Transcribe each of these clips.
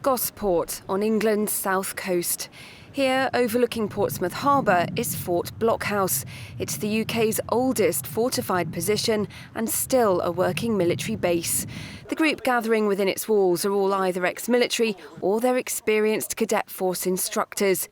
Gosport on England's south coast. Here, overlooking Portsmouth Harbour, is Fort Blockhouse. It's the UK's oldest fortified position and still a working military base. The group gathering within its walls are all either ex-military or they're experienced cadet force instructors.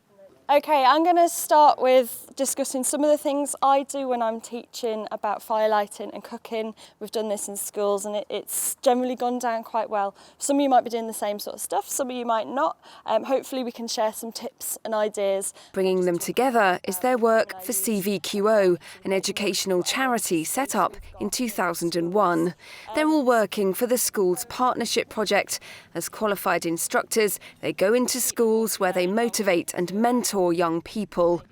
OK, I'm going to start with discussing some of the things I do when I'm teaching about fire lighting and cooking. We've done this in schools and it's generally gone down quite well. Some of you might be doing the same sort of stuff, some of you might not. Hopefully we can share some tips and ideas. Bringing them together is their work for CVQO, an educational charity set up in 2001. They're all working for the school's partnership project. As qualified instructors, they go into schools where they motivate and mentor young people.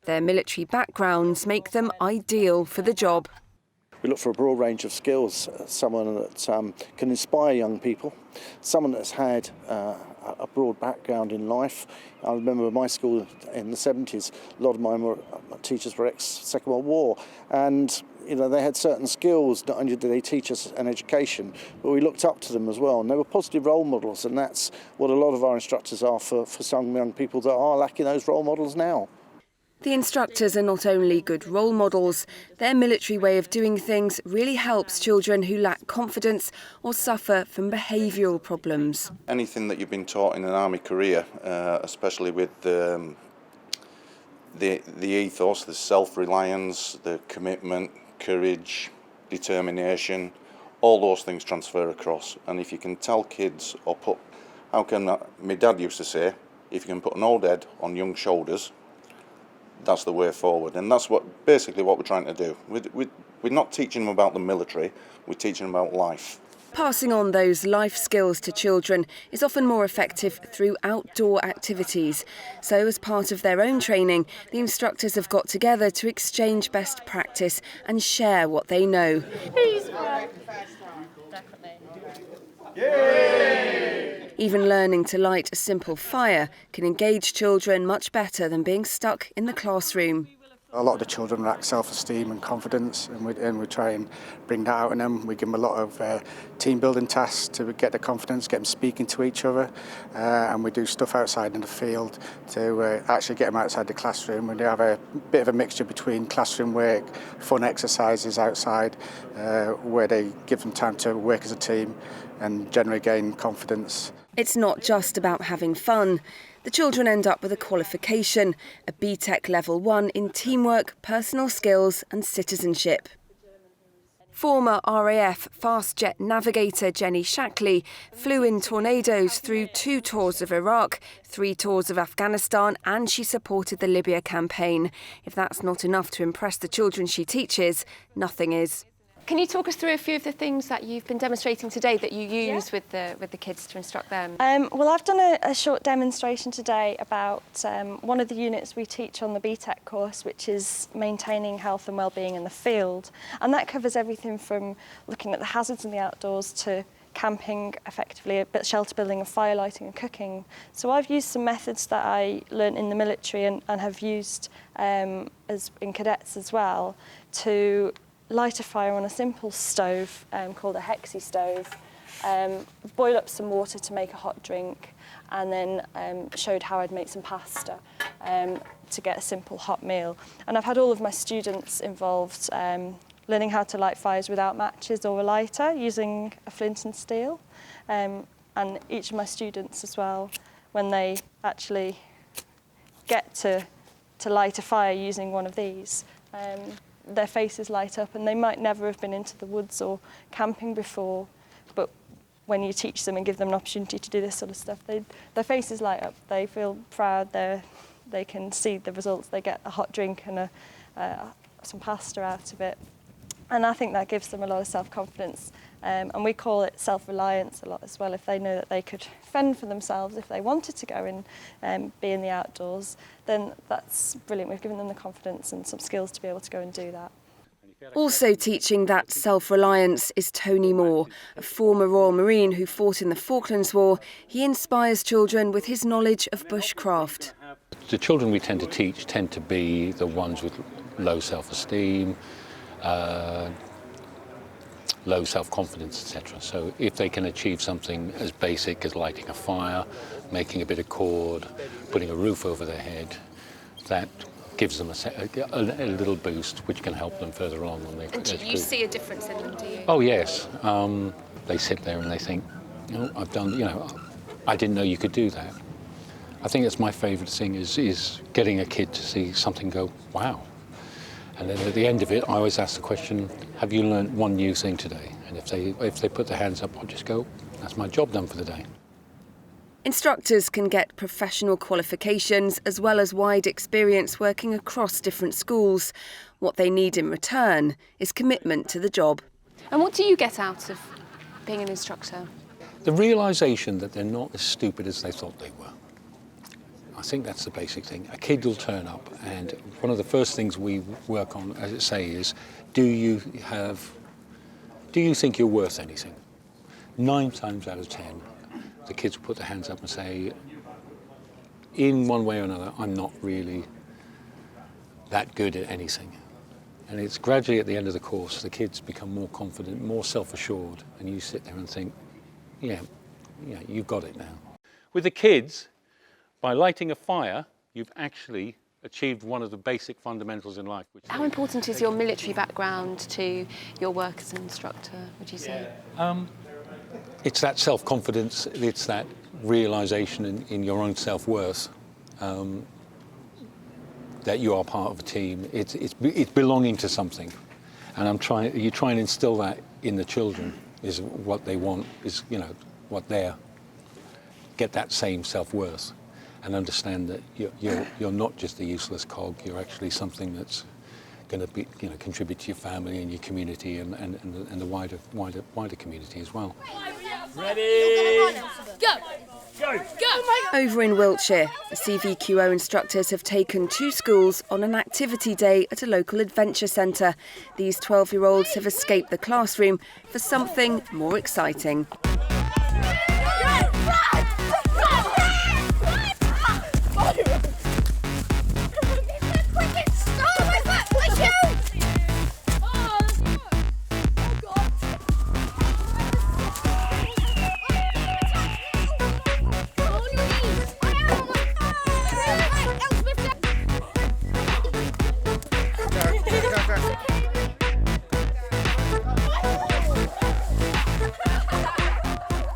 Their military backgrounds make them ideal for the job. We look for a broad range of skills, someone that can inspire young people, someone that's had a broad background in life. I remember my school in the 70s, a lot of my teachers were ex-Second World War, and they had certain skills. Not only did they teach us an education, but we looked up to them as well, and they were positive role models, and that's what a lot of our instructors are for some young people that are lacking those role models now. The instructors are not only good role models, their military way of doing things really helps children who lack confidence or suffer from behavioural problems. Anything that you've been taught in an army career, especially with the ethos, the self-reliance, the commitment, courage, determination, all those things transfer across. And if you can tell kids my dad used to say, if you can put an old head on young shoulders, that's the way forward, and that's basically what we're trying to do. We're not teaching them about the military, we're teaching them about life. Passing on those life skills to children is often more effective through outdoor activities. So as part of their own training, the instructors have got together to exchange best practice and share what they know. Even learning to light a simple fire can engage children much better than being stuck in the classroom. A lot of the children lack self-esteem and confidence, and we try and bring that out in them. We give them a lot of team-building tasks to get their confidence, get them speaking to each other, and we do stuff outside in the field to actually get them outside the classroom. We do have a bit of a mixture between classroom work, fun exercises outside, where they give them time to work as a team and generally gain confidence. It's not just about having fun. The children end up with a qualification, a BTEC Level 1 in teamwork, personal skills and citizenship. Former RAF fast jet navigator Jenny Shackley flew in tornadoes through 2 tours of Iraq, 3 tours of Afghanistan, and she supported the Libya campaign. If that's not enough to impress the children she teaches, nothing is. Can you talk us through a few of the things that you've been demonstrating today that you use with the kids to instruct them? Well, I've done a short demonstration today about one of the units we teach on the BTEC course, which is maintaining health and well-being in the field. And that covers everything from looking at the hazards in the outdoors to camping effectively, but shelter building and fire lighting and cooking. So I've used some methods that I learnt in the military and have used as in cadets as well to light a fire on a simple stove called a hexi stove, boil up some water to make a hot drink, and then showed how I'd make some pasta to get a simple hot meal. And I've had all of my students involved learning how to light fires without matches or a lighter using a flint and steel. And each of my students as well, when they actually get to light a fire using one of these, their faces light up, and they might never have been into the woods or camping before, but when you teach them and give them an opportunity to do this sort of stuff, their faces light up, they feel proud, they can see the results, they get a hot drink and some pasta out of it. And I think that gives them a lot of self-confidence, and we call it self-reliance a lot as well. If they know that they could fend for themselves if they wanted to go and be in the outdoors, then that's brilliant. We've given them the confidence and some skills to be able to go and do that. Also teaching that self-reliance is Tony Moore, a former Royal Marine who fought in the Falklands War. He inspires children with his knowledge of bushcraft. The children we tend to teach tend to be the ones with low self-esteem, low self-confidence, etc. So if they can achieve something as basic as lighting a fire, making a bit of cord, putting a roof over their head, that gives them a little boost, which can help them further on. And do you see a difference in them, do you? Oh yes, they sit there and they think, I've done, I didn't know you could do that. I think that's my favourite thing is getting a kid to see something go, wow. And then at the end of it, I always ask the question, have you learned one new thing today? And if they put their hands up, I'll just go, that's my job done for the day. Instructors can get professional qualifications as well as wide experience working across different schools. What they need in return is commitment to the job. And what do you get out of being an instructor? The realisation that they're not as stupid as they thought they were. I think that's the basic thing. A kid will turn up, and one of the first things we work on, as I say, is do you think you're worth anything? 9 times out of 10, the kids will put their hands up and say, in one way or another, I'm not really that good at anything. And it's gradually at the end of the course, the kids become more confident, more self-assured, and you sit there and think, yeah, you've got it now. With the kids, by lighting a fire, you've actually achieved one of the basic fundamentals in life. How important is your military background to your work as an instructor, would you say? It's that self-confidence, it's that realisation in your own self-worth, that you are part of a team. It's belonging to something. And you try and instill that in the children, is what they want, is, what they're, get that same self-worth. And understand that you're not just a useless cog. You're actually something that's going to be, contribute to your family and your community and the wider community as well. Ready? Go! Go! Go! Over in Wiltshire, the CVQO instructors have taken 2 schools on an activity day at a local adventure centre. These 12-year-olds have escaped the classroom for something more exciting.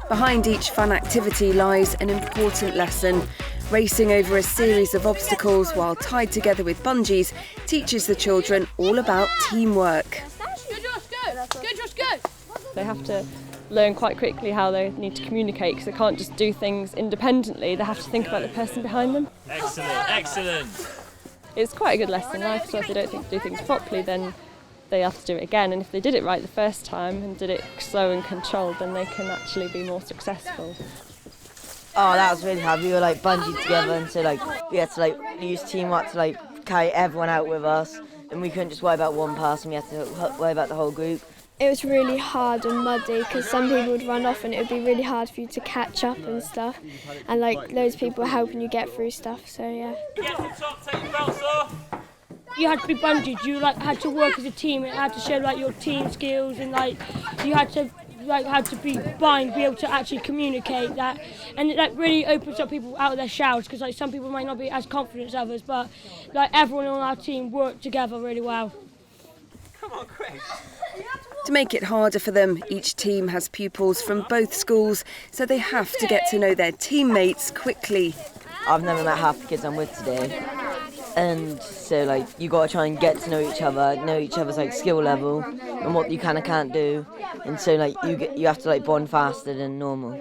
Behind each fun activity lies an important lesson. Racing over a series of obstacles while tied together with bungees teaches the children all about teamwork. Good, Josh, go! Good, Josh, go! They have to learn quite quickly how they need to communicate, because they can't just do things independently. They have to think about the person behind them. Excellent, excellent! It's quite a good lesson in life, so if they don't do things properly, then they have to do it again. And if they did it right the first time and did it slow and controlled, then they can actually be more successful. Oh, that was really hard. We were bungeed together, and so we had to use teamwork to carry everyone out with us, and we couldn't just worry about one person. We had to worry about the whole group. It was really hard and muddy because some people would run off and it would be really hard for you to catch up and stuff, and loads of people were helping you get through stuff, so yeah. Get to the top, take your belts off. You had to be bungeed. You had to work as a team. It had to show your team skills, and you had to be able to actually communicate that, and that really opens up people out of their shells, because some people might not be as confident as others, but everyone on our team worked together really well. Come on, Chris. To make it harder for them, each team has pupils from both schools, so they have to get to know their teammates quickly. I've never met half the kids I'm with today, and so you got to try and get to know each other's skill level and what you can and can't do, and so you have to bond faster than normal.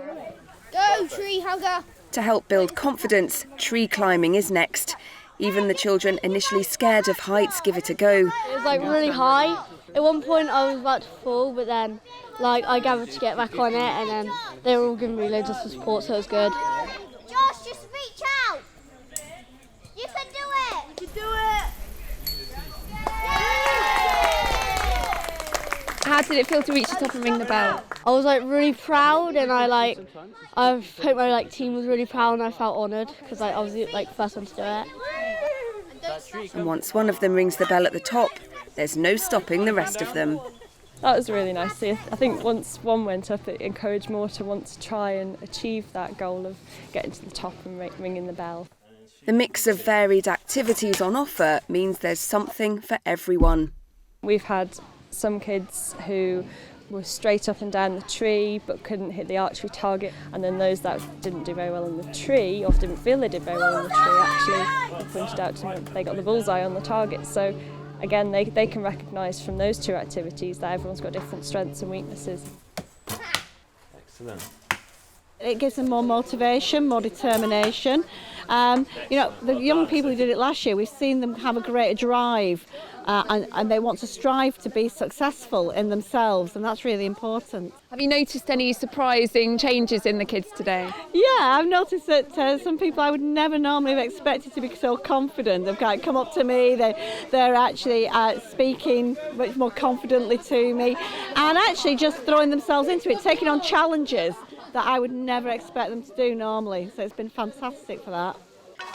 Go, tree hugger! To help build confidence, tree climbing is next. Even the children initially scared of heights give it a go. It was really high. At one point I was about to fall, but then I gathered to get back on it, and then they were all giving me loads of support, so it was good. Josh, just reach out! You can do it! You can do it! How did it feel to reach the top and ring the bell? I was really proud, and I hope my team was really proud, and I felt honoured because I was the first one to do it. And once one of them rings the bell at the top, there's no stopping the rest of them. That was really nice to see. I think once one went up, it encouraged more to want to try and achieve that goal of getting to the top and ringing the bell. The mix of varied activities on offer means there's something for everyone. We've had some kids who were straight up and down the tree but couldn't hit the archery target, and then those that didn't do very well in the tree or didn't feel they did very well in the tree actually pointed out to me they got the bullseye on the target. So again, they can recognise from those two activities that everyone's got different strengths and weaknesses. Excellent. It gives them more motivation, more determination. You know, the young people who did it last year, we've seen them have a greater drive and they want to strive to be successful in themselves, and that's really important. Have you noticed any surprising changes in the kids today? Yeah, I've noticed that some people I would never normally have expected to be so confident. They've kind of come up to me, they're actually speaking much more confidently to me and actually just throwing themselves into it, taking on challenges that I would never expect them to do normally. So it's been fantastic for that.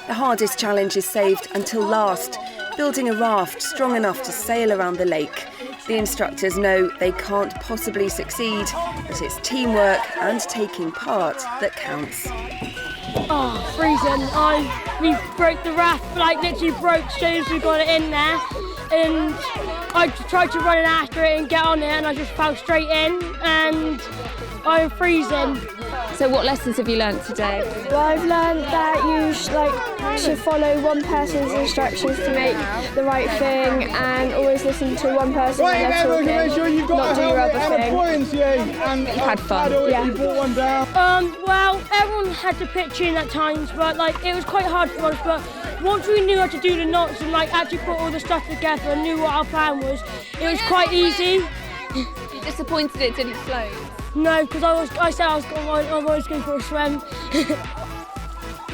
The hardest challenge is saved until last, building a raft strong enough to sail around the lake. The instructors know they can't possibly succeed, but it's teamwork and taking part that counts. Oh, freezing. We broke the raft, like literally broke as soon as we got it in there. And I tried to run in after it and get on it, and I just fell straight in and I'm freezing. So what lessons have you learnt today? Well, I've learned that you should follow one person's instructions to make the right thing and always listen to one person when they're talking, not do your other thing. You've had fun? Yeah. Well, everyone had to pitch in at times, but it was quite hard for us. But once we knew how to do the knots and actually put all the stuff together and knew what our plan was, it was quite easy. You're disappointed it didn't float? No, because I said I was going for a swim.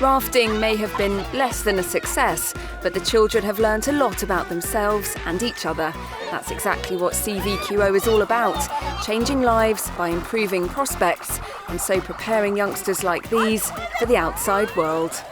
Rafting may have been less than a success, but the children have learnt a lot about themselves and each other. That's exactly what CVQO is all about, changing lives by improving prospects and so preparing youngsters like these for the outside world.